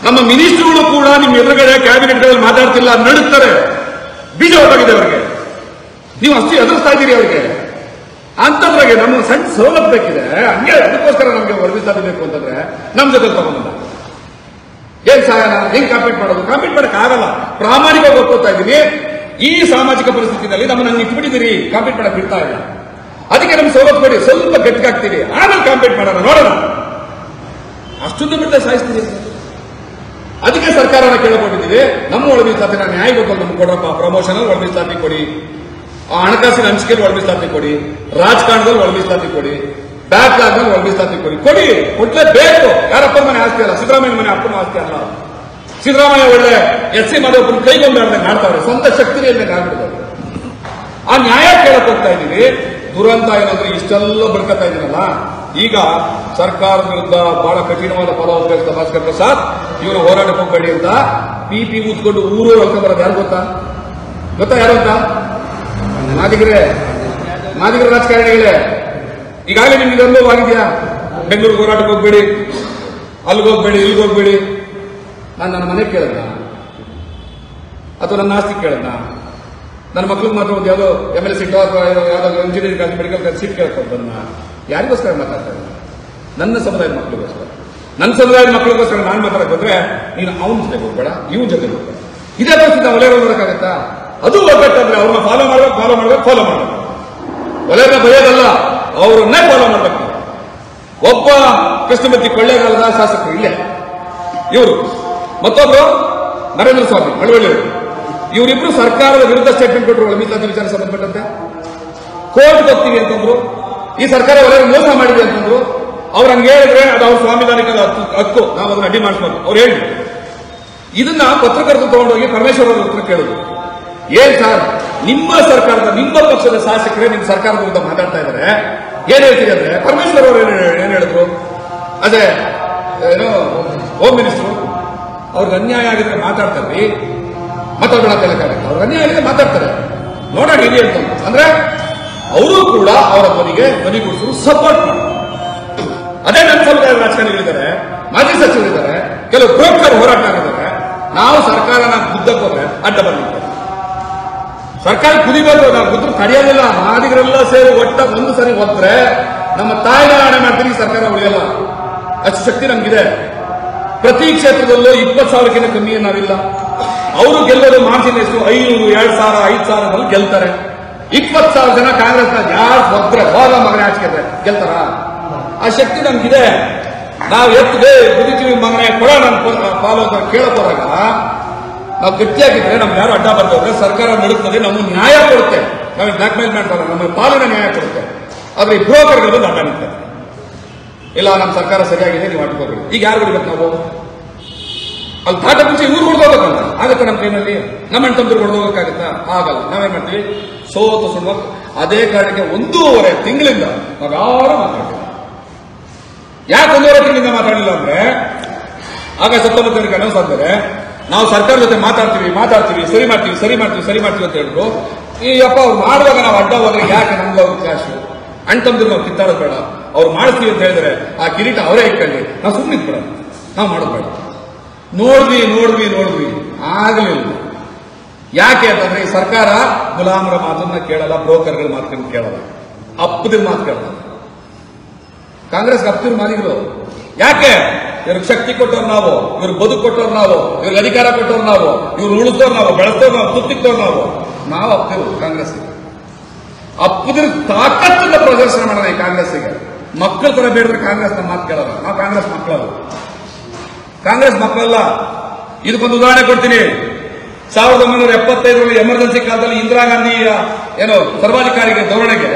ನಮ್ಮ ಮಿನಿಸ್ಟರ್ಗಳು ಕೂಡ ನಿಮ್ ಎದುರುಗಡೆ ಕ್ಯಾಬಿನೆಟ್ಗಳಲ್ಲಿ ಮಾತಾಡ್ತಿಲ್ಲ, ನಡುತ್ತಾರೆ. ಬೀಜ ಹೊರಟಾಗಿದೆ ಅವರಿಗೆ. ನೀವು ಅಷ್ಟು ಎದುರಿಸ್ತಾ ಇದ್ದೀರಿ ಅವರಿಗೆ. ಅಂತದ್ರಾಗೆ ನಮ್ಗೆ ಸಣ್ಣ ಸವಲತ್ತು ಬೇಕಿದೆ, ಹಂಗೆ ಅದಕ್ಕೋಸ್ಕರ ನಮ್ಗೆ ವರದಿ ಸಾಧಬೇಕು ಅಂತಂದ್ರೆ ನಮ್ ಜೊತೆ ತಗೊಂಡ ಏನ್ ಸಹಾಯನ ಹೆಂಗ್ ಕಾಂಪೀಟ್ ಮಾಡೋದು? ಕಾಂಪೀಟ್ ಮಾಡಕ್ ಆಗಲ್ಲ. ಪ್ರಾಮಾಣಿಕವಾಗಿ ಒಪ್ಕೋತಾ ಇದ್ದೀನಿ. ಈ ಸಾಮಾಜಿಕ ಪರಿಸ್ಥಿತಿಯಲ್ಲಿ ನಮ್ಮನ್ನ ಹಂಗೆ ಇಟ್ಬಿಟ್ಟಿದ್ದೀರಿ, ಕಾಂಪೀಟ್ ಮಾಡಕ್ ಬಿಡ್ತಾ ಇಲ್ಲ. ಅದಕ್ಕೆ ನಮ್ಗೆ ಸವಲತ್ತು ಕೊಡಿ, ಸ್ವಲ್ಪ ಗಟ್ಟಿಗಾಗ್ತೀವಿ, ಆಮೇಲೆ ಕಾಂಪೀಟ್ ಮಾಡೋಣ, ನೋಡೋಣ. ಅಷ್ಟೊಂದು ಬಿಟ್ಟರೆ ಸಾಯಿಸ್ತೀವಿ. ಅದಕ್ಕೆ ಸರ್ಕಾರನ ಕೇಳಿಕೊಂಡಿದ್ದೀವಿ, ನಮ್ಮ ಒಳ ಮೀಸಲಾತಿನ ನ್ಯಾಯ ಗೊತ್ತಲ್ಲಿ ನಮ್ಗೆ ಕೊಡ್ರಪ್ಪ. ಪ್ರಮೋಷನ್ ಒಳ ಮೀಸಲಾತಿ ಕೊಡಿ, ಹಣಕಾಸಿನ ಹಂಚಿಕೆಯಲ್ಲಿ ಒಳ ಮೀಸಲಾತಿ ಕೊಡಿ, ರಾಜಕಾರಣದಲ್ಲಿ ಒಳ ಮೀಸಲಾತಿ ಕೊಡಿ, ಬ್ಯಾಕ್ಲಾಗ್ ನಲ್ಲಿ ಒಳ ಮೀಸಲಾತಿ ಕೊಡಿ. ಕೊಡ್ಲೇಬೇಕು. ಯಾರಪ್ಪನ ಮನೆ ಆಸ್ತಿ ಅಲ್ಲ, ಸಿದ್ದರಾಮಯ್ಯ ಮನೆ ಅಪ್ಪನ ಆಸ್ತಿ ಅಲ್ಲ. ಸಿದ್ದರಾಮಯ್ಯ ಒಳ್ಳೆ SC ಮಾಧವಪ್ಪನ ಕೈಗೊಂಡಾಡ್ದಂಗೆ ಆಡ್ತಾವ್ರೆ, ಸ್ವಂತ ಶಕ್ತಿನೇ ಇಲ್ಲದಂಗೆ ಆಗ್ಬಿಡ್ತಾರೆ. ಆ ನ್ಯಾಯ ಕೇಳಕ್ ಹೋಗ್ತಾ ಇದ್ದೀವಿ. ದುರಂತ ಏನಂದ್ರೆ ಇಷ್ಟೆಲ್ಲ ಬಡ್ಕತಾ ಇದೀನಲ್ಲ, ಈಗ ಸರ್ಕಾರದ ವಿರುದ್ಧ ಬಹಳ ಕಠಿಣವಾದ ಪದ ಉಪಯೋಗಿಸಿದ ಭಾಸ್ಕರ್ ಪ್ರಸಾದ್, ಇವನು ಹೋರಾಟಕ್ಕೆ ಹೋಗಬೇಡಿ ಅಂತ ಪಿ ಊದ್ಕೊಂಡು ಊರು ಹೇಳ್ಕೊಂಡ್ ಬರೋದು ಯಾರು ಗೊತ್ತಾ? ಯಾರು ಅಂತ? ಮಾದಿಗರೇ ರಾಜಕಾರಣಿಗಳೇ. ಈಗಾಗಲೇ ನಿಮ್ಗೆ ಅನುಭವ ಆಗಿದೆಯಾ? ಬೆಂಗಳೂರಿಗೆ ಹೋರಾಟಕ್ಕೆ ಹೋಗ್ಬೇಡಿ, ಅಲ್ಲಿಗೋಗ್ಬೇಡಿ, ಇಲ್ಲಿಗೋಗ್ಬೇಡಿ. ನಾನು ನನ್ನ ಮನೆಗೆ ಕೇಳದ್ನ ಅಥವಾ ನನ್ನ ಆಸ್ತಿ ಕೇಳದ್ನ? ನನ್ನ ಮಕ್ಳಿಗೆ ಮಾತ್ರ ಒಂದು ಯಾವುದೋ MLA ಸೀಟೋ ಅಥವಾ ಯಾವುದಾದ್ರು ಇಂಜಿನಿಯರಿಂಗ್ ಕಾಲೇಜ್ ಮೆಡಿಕಲ್ ಸೀಟ್ ಕೇಳ್ಕೊಂಡ್ಬಂದ. ಯಾರಿಗೋಸ್ಕರ ಮಾತಾಡ್ತಾ ಇದ್ದೀನಿ? ನನ್ನ ಸಮುದಾಯದ ಮಕ್ಕಳಿಗೋಸ್ಕರ. ನನ್ನ ಸಮುದಾಯದ ಮಕ್ಕಳಿಗೋಸ್ಕರ ನಾನು ಮಾತಾಡಕ್ ಬಂದ್ರೆ ನೀನು ಅವನ ಜೊತೆಗೆ ಹೋಗ್ಬೇಡ, ಇವನ್ ಜೊತೆಗೆ ಹೋಗ್ಬೇಡ. ಇದೇ ಪರಿಸ್ಥಿತಿ ನಾವು ಒಲೆಯವ್ರು ಬರೋಕ್ಕಾಗತ್ತಾ? ಅದು ಒಗ್ಗಟ್ಟಂದ್ರೆ ಅವ್ರನ್ನ ಫಾಲೋ ಮಾಡ್ಬೇಕು. ಒಲೆಯವ್ರನ್ನ ಬರೆಯೋದಲ್ಲ, ಅವರನ್ನೇ ಫಾಲೋ ಮಾಡ್ಬೇಕು. ಒಬ್ಬ ಕೃಷ್ಣಮೂರ್ತಿ ಕೊಳ್ಳೇಗಾಲದ ಶಾಸಕರು ಇಲ್ಲೇ, ಇವರು ಮತ್ತೊಬ್ರು ನರೇಂದ್ರ ಸ್ವಾಮಿ ಮಳವಳ್ಳಿಯವರು. ಇವರಿಬ್ರು ಸರ್ಕಾರದ ವಿರುದ್ಧ ಸ್ಟೇಟ್ಮೆಂಟ್ ಕೊಟ್ಟರು. ಮೀಸಲಾತಿ ವಿಚಾರ ಸಂಬಂಧಪಟ್ಟಂತೆ ಕೋರ್ಟ್ ಹೋಗ್ತೀವಿ ಅಂತಂದ್ರು. ಈ ಸರ್ಕಾರ ಒಳ್ಳೆ ಮೋಸ ಮಾಡಿದೆ ಅಂತಂದ್ರು. ಅವ್ರು ಹಂಗೆ ಹೇಳಿದ್ರೆ ಅದು ಅವ್ರ ಸಂವಿಧಾನಿಕ ಹಕ್ಕು, ನಾವು ಅದನ್ನ ಅಡ್ಡಿ ಮಾಡಿಸ್ಬೇಕು ಅವ್ರು ಹೇಳಿ. ಇದನ್ನ ಪತ್ರಕರ್ತರು ತಗೊಂಡೋಗಿ ಪರಮೇಶ್ವರ್ ಅವರ ಹತ್ರ ಕೇಳುದು, ಏನ್ ಸರ್ ನಿಮ್ಮ ಸರ್ಕಾರದ, ನಿಮ್ಮ ಪಕ್ಷದ ಶಾಸಕರೇ ನಿಮ್ಮ ಸರ್ಕಾರದ ವಿರುದ್ಧ ಮಾತಾಡ್ತಾ ಇದ್ದಾರೆ, ಏನ್ ಹೇಳ್ತೀರಿ ಅಂದ್ರೆ ಪರಮೇಶ್ವರ್ ಅವರು ಏನ್ ಹೇಳಿದ್ರು? ಅದೇ ಏನೋ ಹೋಮ್ ಮಿನಿಸ್ಟರ್ ಅವ್ರಿಗೆ ಅನ್ಯಾಯ ಆಗಿದ್ರೆ ಮಾತಾಡ್ತಾರೆ, ಮಾತಾಡೋಣ ಕೇಳಕ್ಕಾಗತ್ತೆ. ಅವ್ರಿಗೆ ಅನ್ಯಾಯ ಆಗಿದ್ರೆ ಮಾತಾಡ್ತಾರೆ, ನೋಡೋಣ ಇಲ್ಲಿ ಅಂತ. ಅಂದ್ರೆ ಅವರು ಕೂಡ ಅವರ ಧ್ವನಿಗೂಡಿಸಲು ಸಪೋರ್ಟ್ ಮಾಡ್ತಾರೆ. ಅದೇ ನನ್ನ ಸಮುದಾಯದ ರಾಜಕಾರಣಿಗಳಿದ್ದಾರೆ, ಮಾಜಿ ಸಚಿವರಿದ್ದಾರೆ, ಕೆಲವು ಬ್ರೋಕರ್ ಹೋರಾಟಗಾರರಿದ್ದಾರೆ. ನಾವು ಸರ್ಕಾರನ ಗುದ್ದಕ್ಕೆ ಹೋದ್ರೆ ಅಡ್ಡ ಬಂದಿದ್ದೇವೆ. ಸರ್ಕಾರ ಕುದಿಬೇಕು, ನಾವು ಗುದ್ರು ತಡೆಯೋದಿಲ್ಲ. ಮಾದಿಗರೆಲ್ಲ ಸೇರಿ ಒಂದು ಸರಿ ಒದ್ರೆ ನಮ್ಮ ತಾಯಿನ ಹಣೆ ಮಾಡ್ತೀವಿ, ಸರ್ಕಾರ ಉಳಿಯಲ್ಲ. ಅಷ್ಟು ಶಕ್ತಿ ನಮ್ಗಿದೆ. ಪ್ರತಿ ಕ್ಷೇತ್ರದಲ್ಲೂ 20,000ಕ್ಕಿಂತ ಕಮ್ಮಿ ನಾವಿಲ್ಲ. ಅವರು ಗೆಲ್ಲೋದು ಮಾರ್ಜಿನ್ ಎಷ್ಟು? 500, 2,000, 5,000 ಗೆಲ್ತಾರೆ. 20,000 ಜನ ಕಾಂಗ್ರೆಸ್ ಯಾರು ಒದ್ರೆ ಹೋದ ಮಗನೇ ಆಚೆಗೆ ಗೆಲ್ತಾರ? ಆ ಶಕ್ತಿ ನಮ್ಗಿದೆ. ನಾವು ಎತ್ತಿದೆ ಬುದ್ಧಿಜೀವಿ ಮಗನೇ ಕೊಡೋಣ ಪಾಲು ಅಂತ ಕೇಳೋದಾಗ ನಾವು ಗಟ್ಟಿಯಾಗಿದ್ರೆ ನಮ್ಗೆ ಯಾರು ಅಡ್ಡ ಬರ್ತವ್ರೆ, ಸರ್ಕಾರ ನಡುತ್ತದೆ, ನಮಗೆ ನ್ಯಾಯ ಕೊಡುತ್ತೆ. ನಮಗೆ ಬ್ಲಾಕ್ ಮೇಲ್ ಮಾಡ್ತಾರೆ, ನಮ್ಮ ಪಾಲಿನ ನ್ಯಾಯ ಕೊಡುತ್ತೆ. ಆದ್ರೆ ಈ ಬ್ರೋಕರ್ಗಳು ಅಡ್ಡ ನಿಂತಾರೆ. ಇಲ್ಲ ನಮ್ಮ ಸರ್ಕಾರ ಸರಿಯಾಗಿದೆ, ನೀವು ಅಡ್ಕೋಬೇಡಿ. ಈಗ ಯಾರು ಹೊಡಿಬೇಕು ನಾವು? ಅಲ್ಲಿ ತಾಟ ಮುಂಚೆ ಇವ್ರು ಹೊಡೆದೋಗ್ಬೇಕಂತ ಆಗತ್ತ ನಮ್ಮ ಕೈನಲ್ಲಿ? ನಮ್ಮ ಅಣ್ಣ ತಮ್ಮರು ಹೊಡೆದೋಗಕ್ಕಾಗತ್ತಾ? ಆಗಲ್ಲ. ನಾವೇನ್ ಮಾಡ್ತೀವಿ? ಸೋತು ಸುಳ್ಳು. ಅದೇ ಕಾರಣಕ್ಕೆ 1.5 ತಿಂಗಳಿಂದ ನಾವು ಯಾರು ಮಾತಾಡ್ತೀವಿ. ಯಾಕೆ 1.5 ತಿಂಗಳಿಂದ ಮಾತಾಡಲಿಲ್ಲ ಅಂದ್ರೆ ಆಗ 19 ಅನೌನ್ಸ್ ಆದ್ಮೇಲೆ ನಾವು ಸರ್ಕಾರ ಜೊತೆ ಮಾತಾಡ್ತೀವಿ, ಸರಿ ಮಾಡ್ತೀವಿ ಅಂತ ಹೇಳಿದ್ರು. ಈ ಅಪ್ಪ ಅವ್ರು ಮಾಡುವಾಗ ನಾವು ಅಡ್ಡ ಹೋದ್ರೆ ಯಾಕೆ ನಮ್ಗೆ ಅವ್ರ ಕ್ಯಾಶು? ಅಣ್ಣ ತಮ್ಮದ್ರು ನಾವು ಕಿತ್ತಾಡೋದು ಬೇಡ, ಅವ್ರು ಮಾಡಿಸ್ತೀವಿ ಅಂತ ಹೇಳಿದ್ರೆ ಆ ಕಿರೀಟ ಅವರೇ ಇಟ್ಕೊಳ್ಳಿ, ನಾವು ಸುಮ್ಮನೆ ಇಟ್ಬಿಡ, ನಾವು ಮಾಡೋದು ಬೇಡ. ನೋಡ್ವಿ ಆಗಲಿಲ್ಲ. ಯಾಕೆ ಅಂತಂದ್ರೆ ಈ ಸರ್ಕಾರ ಗುಲಾಮರ ಮಾತನ್ನ ಕೇಳಲ್ಲ, ಬ್ರೋಕರ್ಗಳ ಮಾತನ್ನ ಕೇಳಲ್ಲ, ಅಪ್ಪದಿರ ಮಾತು ಕೇಳಲ್ಲ. ಕಾಂಗ್ರೆಸ್ಗೆ ಅಪ್ಪದಿರ ಮಾದಿಗಳು. ಯಾಕೆ? ಇವ್ರಿಗೆ ಶಕ್ತಿ ಕೊಟ್ಟವ್ರು ನಾವು, ಇವ್ರಿಗೆ ಬದುಕು ಕೊಟ್ಟವ್ರು ನಾವು, ಇವ್ರಿಗೆ ಅಧಿಕಾರ ಕೊಟ್ಟವ್ರು ನಾವು, ಇವ್ರು ಉಳಿಸೋರು ನಾವು, ಬೆಳೆಸೋರು ನಾವು, ತುತ್ತಿಕ್ತವ್ರು ನಾವು ಅಪ್ಪದಿರು ಕಾಂಗ್ರೆಸ್ಗೆ. ಅಪ್ಪದಿರ ತಾಕತ್ತನ್ನ ಪ್ರದರ್ಶನ ಮಾಡೋಣ ಈ ಕಾಂಗ್ರೆಸ್ಸಿಗೆ. ಮಕ್ಕಳ ತರ ಬೇಡಿದ್ರೆ ಕಾಂಗ್ರೆಸ್ ನಮ್ಮ ಮಾತು ಕೇಳಲ್ಲ. ನಾವು ಕಾಂಗ್ರೆಸ್ ಮಕ್ಕಳಲ್ಲ. ಇದಕ್ಕೊಂದು ಉದಾಹರಣೆ ಕೊಡ್ತೀನಿ. 1975 ಎಮರ್ಜೆನ್ಸಿ ಕಾಲದಲ್ಲಿ ಇಂದಿರಾ ಗಾಂಧಿ ಸರ್ವಾಧಿಕಾರಿಗೆ ಧೋರಣೆಗೆ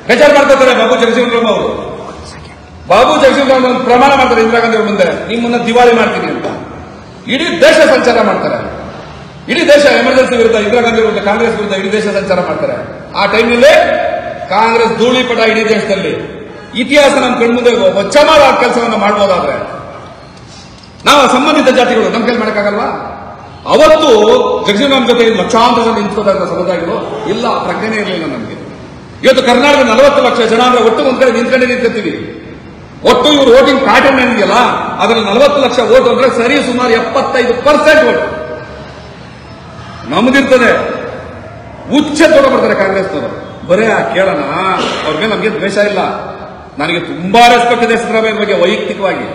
ಬೇಜಾರು ಮಾಡ್ತಾರೆ ಬಾಬು ಜಗಜೀವನ್ ಅವರು. ಬಾಬು ಜಗಜೀವನ್ ಅವರು ಪ್ರಮಾಣ ಮಾಡ್ತಾರೆ ಇಂದಿರಾ ಗಾಂಧಿ ಅವ್ರ ಮುಂದೆ, ನಿಮ್ಮನ್ನ ದಿವಾಳಿ ಮಾಡ್ತೀನಿ ಅಂತ. ಇಡೀ ದೇಶ ಸಂಚಾರ ಮಾಡ್ತಾರೆ. ಇಡೀ ದೇಶ ಎಮರ್ಜೆನ್ಸಿ ವಿರುದ್ಧ, ಇಂದಿರಾ ಗಾಂಧಿ ವಿರುದ್ಧ, ಕಾಂಗ್ರೆಸ್ ವಿರುದ್ಧ ಇಡೀ ದೇಶ ಸಂಚಾರ ಮಾಡ್ತಾರೆ. ಆ ಟೈಮ್ನಲ್ಲಿ ಕಾಂಗ್ರೆಸ್ ಧೂಳಿಪಟ ಇಡೀ ದೇಶದಲ್ಲಿ. ಇತಿಹಾಸ ನಮ್ಮ ಕಣ್ಮುಂದೆ ಚಮಾರ ಕೆಲಸವನ್ನು ಮಾಡಬಹುದಾದ್ರೆ ನಾವು ಸಂಬಂಧಿತ ಜಾತಿಗಳು ನಮ್ಮ ಕೈಲಿ ಮಾಡಕ್ಕಾಗಲ್ವಾ? ಅವತ್ತು ಜಗಜೀವನ್ ಜೊತೆ ಲಕ್ಷಾಂತರ ಜನ ನಿಂತ್ಕೋದಂತ ಸಮುದಾಯಗಳು ಇಲ್ಲ, ಪ್ರಜ್ಞೆ ಇರಲಿಲ್ಲ ನಮಗೆ. ಇವತ್ತು ಕರ್ನಾಟಕದ 40 ಲಕ್ಷ ಜನ ಅಂದ್ರೆ ಒಟ್ಟು ಒಂದ್ ಕಡೆ ನಿಂತ್ಕೊಂಡೇ ನಿಂತ್ಕೊತೀವಿ. ಒಟ್ಟು ಇವರು ವೋಟಿಂಗ್ ಪ್ಯಾಟರ್ನ್ ಏನಿದೆಯಲ್ಲ ಅದರಲ್ಲಿ 40 ಲಕ್ಷ ವೋಟ್ ಅಂದ್ರೆ ಸರಿ ಸುಮಾರು 75% ವೋಟ್ ನಮ್ದಿರ್ತದೆ. ಉಚ್ಚ ತೊಗೊಬರ್ತಾರೆ ಕಾಂಗ್ರೆಸ್ನವರು. ಬರೇ ಕೇಳೋಣ, ಅವ್ರ ಮೇಲೆ ನಮಗೆ ದ್ವೇಷ ಇಲ್ಲ. ನನಗೆ ತುಂಬಾ ರೆಸ್ಪೆಕ್ಟ್ ಇದೆ ಸಿದ್ದರಾಮಯ್ಯ ಬಗ್ಗೆ, ವೈಯಕ್ತಿಕವಾಗಿ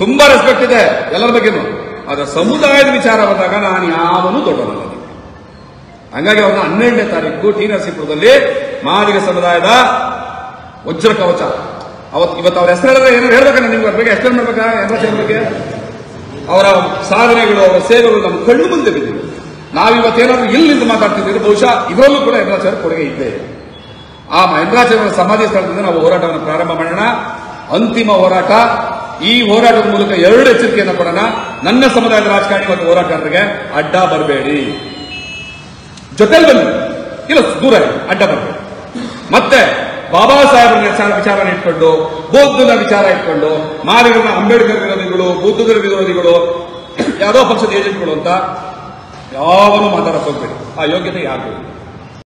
ತುಂಬಾ ರೆಸ್ಪೆಕ್ಟ್ ಇದೆ ಎಲ್ಲರ ಬಗ್ಗೆನೂ. ಆದ್ರೆ ಸಮುದಾಯದ ವಿಚಾರ ಬಂದಾಗ ನಾನು ಯಾವನೂ ದೊಡ್ಡವನಲ್ಲ. ಹಂಗಾಗಿ ಅವ್ರನ್ನ 12ನೇ ತಾರೀಕು ಟಿ ನರಸೀಪುರದಲ್ಲಿ ಮಾದಿಗ ಸಮುದಾಯದ ವಜ್ರ ಕವಚ ಇವತ್ತು ಅವ್ರ ಹೆಸರು ಹೇಳಿದ್ರೆ ಏನೋ ಹೇಳ್ಬೇಕಣ್ಣ, ನಿಮ್ಗೆ ಅವ್ರ ಬಗ್ಗೆ ಎಕ್ಸ್ಪ್ಲೇನ್ ಮಾಡ್ಬೇಕಾ? ಎಂಬ ಬಗ್ಗೆ ಅವರ ಸಾಧನೆಗಳು, ಅವರ ಸೇವೆಗಳು ನಮ್ಮ ಕಣ್ಣು ಮುಂದೆ ಬಿದ್ದಿವೆ. ನಾವಿವತ್ತೇನಾದ್ರೂ ಇಲ್ಲಿಂದ ಮಾತಾಡ್ತಿದ್ದೀವಿ, ಬಹುಶಃ ಇದರಲ್ಲೂ ಕೂಡ ಯಮರಾಚಾರ್ಯ ಕೊಡುಗೆ ಇದೆ. ಆ ಯಮರಾಚಾರ್ಯರ ಸಮಾಧಿ ಸ್ಥಳದಿಂದ ನಾವು ಹೋರಾಟವನ್ನು ಪ್ರಾರಂಭ ಮಾಡೋಣ. ಅಂತಿಮ ಹೋರಾಟ. ಈ ಹೋರಾಟದ ಮೂಲಕ 2 ಎಚ್ಚರಿಕೆಯನ್ನು ಕೊಡೋಣ. ನನ್ನ ಸಮುದಾಯದ ರಾಜಕಾರಣಿ ಮತ್ತು ಹೋರಾಟಗಾರರಿಗೆ ಅಡ್ಡ ಬರಬೇಡಿ, ಜೊತೆಲಿ ಬನ್ನಿ, ಇಲ್ಲ ದೂರ ಅಡ್ಡ ಬರಬೇಡಿ. ಮತ್ತೆ ಬಾಬಾ ಸಾಹೇಬರ ವಿಚಾರನ ಇಟ್ಕೊಂಡು, ಬೌದ್ಧನ ವಿಚಾರ ಇಟ್ಕೊಂಡು, ಮಾದಿಗರನ್ನ ಅಂಬೇಡ್ಕರ್ ವಿರೋಧಿಗಳು, ಬುದ್ಧರ ವಿರೋಧಿಗಳು, ಯಾವುದೋ ಪಕ್ಷದ ಏಜೆಂಟ್ಗಳು ಅಂತ ಯಾವನು ಮಾತಾಡಕ್ ಹೋಗ್ಬೇಡಿ. ಆ ಯೋಗ್ಯತೆ ಯಾರು